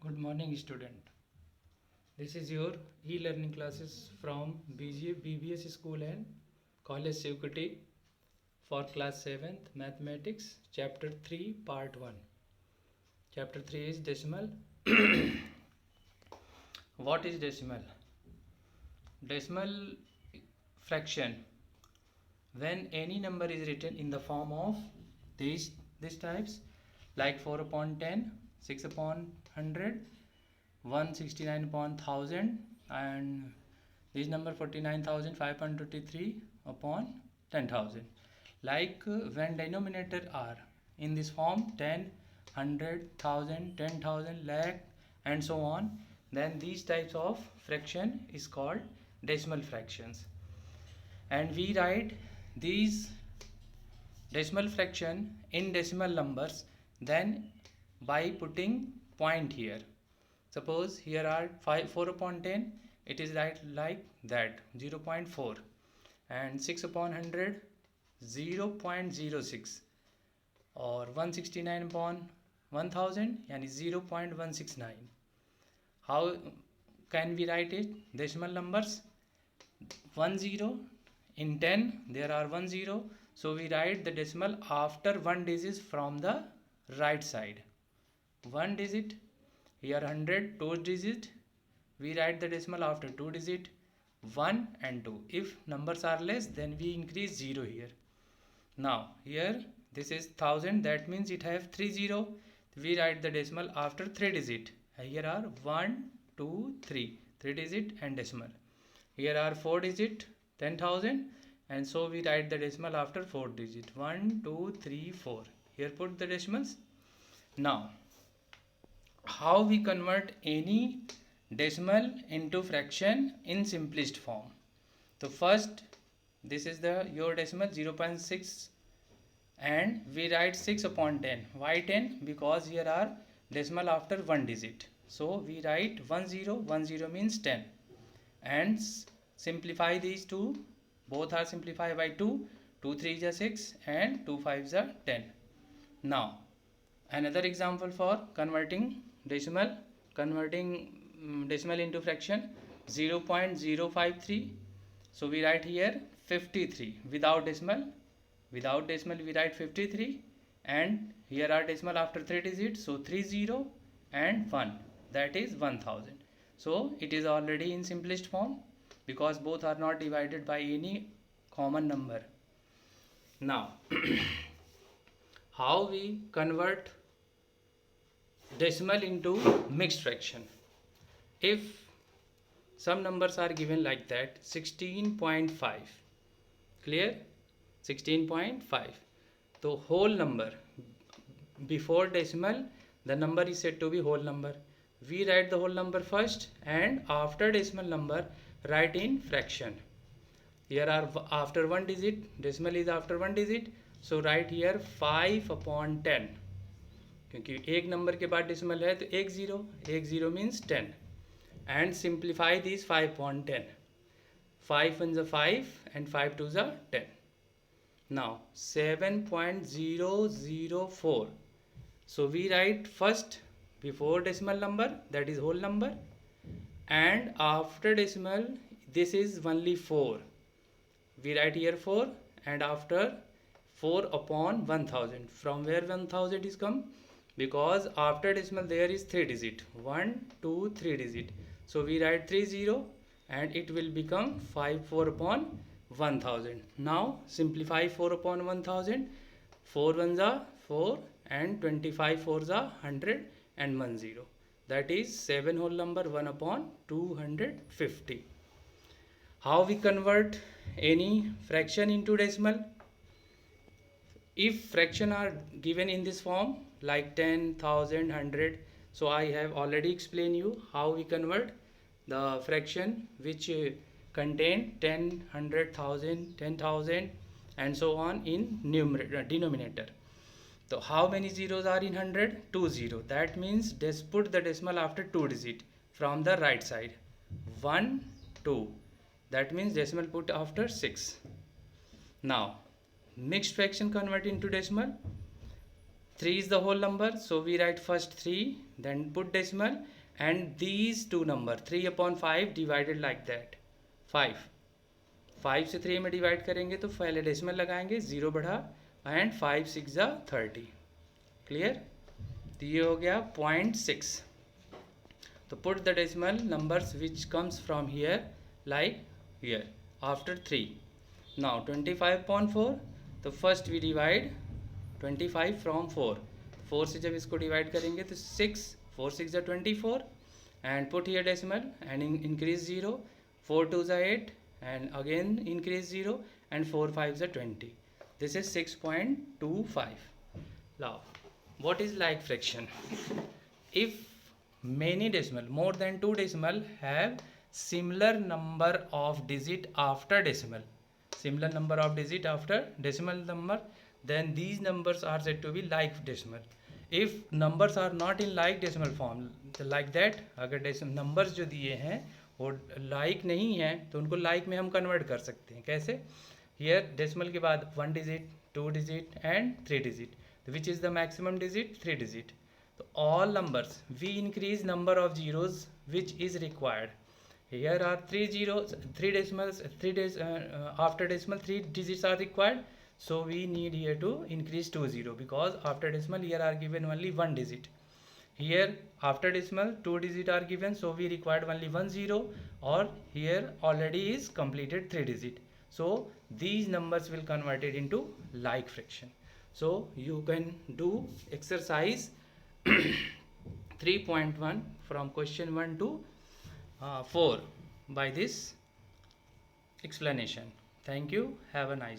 Good morning, student. This is your e-learning classes from BBS School and College Security for class 7th Mathematics, Chapter 3, Part 1. Chapter 3 is decimal. What is decimal? Decimal fraction. When any number is written in the form of these types, like 4 upon 10, 6 upon 100, 169 upon 1000, and this number 49,523 upon 10,000. Like when denominator are in this form 10, 100, 1000, 10,000, lakh, and so on, then these types of fraction is called decimal fractions. And we write these decimal fraction in decimal numbers then by putting point here. Suppose here are 4 upon 10, it is like that 0.4, and 6 upon 100 0.06, or 169 upon 1000 yani 0.169. How can we write it? Decimal numbers, 10 in 10 there are 10, so we write the decimal after one digit from the right side. One digit, here 100, 2 digit, we write the decimal after 2 digit, 1 and 2. If numbers are less, then we increase 0 here. Now here this is 1000, that means it have 30. We write the decimal after 3 digit. Here are 1, 2, 3 digit and decimal. Here are 4 digit, 10,000, and so we write the decimal after 4 digit, 1, 2, 3, 4. Here put the decimals. Now how we convert any decimal into fraction in simplest form? So first, this is your decimal 0.6, and we write 6 upon 10. Why 10? Because here are decimal after one digit, so we write 10 means 10, and simplify these two. Both are simplified by 2. 2 3 is 6 and 2 5 is 10. Now another example for converting decimal into fraction, 0.053. So we write here 53 without decimal. Without decimal we write 53, and here are decimal after 3 digits, so 30 and 1, that is 1000. So it is already in simplest form because both are not divided by any common number. Now how we convert decimal into mixed fraction? If some numbers are given like that, 16.5, clear, 16.5, the whole number before decimal, the number is said to be whole number. We write the whole number first, and after decimal number write in fraction. Here are after one digit, decimal is after one digit, so write here 5 upon 10, क्योंकि एक number के बाद decimal है तो 10 means 10, and simplify these 5 upon 10. 5 1s are 5 and 5 2s are 10. Now 7.004, so we write first before decimal number, that is whole number, and after decimal this is only 4. We write here 4, and after 4 upon 1000. From where 1000 is come? Because after decimal there is 3 digit, 1 2 3 digit, so we write 30, and it will become 54 upon 1000. Now simplify 4 upon 1000. 4 1s are 4 and 25 4s are 100 and 10, that is 7 whole number 1 upon 250. How we convert any fraction into decimal? If fraction are given in this form like 10, 1000, 100, so I have already explained you how we convert the fraction which contain 10, 100, 1000, 10,000 and so on in denominator. So how many zeros are in 100? 2 0. That means just put the decimal after 2 digit from the right side, 1 2, that means decimal put after 6. Now mixed fraction convert into decimal. 3 is the whole number, so we write first 3, then put decimal, and these two number 3 upon 5 divided like that 5 5 से 3 में divide करेंगे तो पहले decimal लगाएंगे, 0 बढ़ा and 5 6 जा 30. Clear. तो ये हो गया 0.6. तो put the decimal numbers which comes from here like here after 3. Now 25.4, तो फर्स्ट वी डिवाइड 25 फ्रॉम 4. 4 से जब इसको डिवाइड करेंगे तो 6 4 6 जा 24 and put here decimal and increase 0. 4 2 जा 8 and again increase 0 and 4 5 are 20. This is 6.25. Now what is like fraction? If many decimal, more than 2 decimal have similar number of digit after decimal, similar number of digit after decimal number, then these numbers are said to be like decimal. If numbers are not in like decimal form, like that, अगर decimal numbers जो दिए हैं वो like नहीं है तो उनको like में हम कन्वर्ट कर सकते हैं. कैसे? हियर डेसिमल के बाद 1 digit, 2 digit and 3 digit. Which is the maximum digit? 3 digit. तो all numbers we increase number of zeros which is required. Here are 3 zeros, 3 decimals, 3 after decimal 3 digits are required, so we need here to increase 2 0 because after decimal here are given only 1 digit. Here after decimal 2 digit are given, so we required only 1 0, or here already is completed 3 digit, so these numbers will converted into like fraction. So you can do exercise 3.1 from question 1 to 4 by this explanation. Thank you. Have a nice day.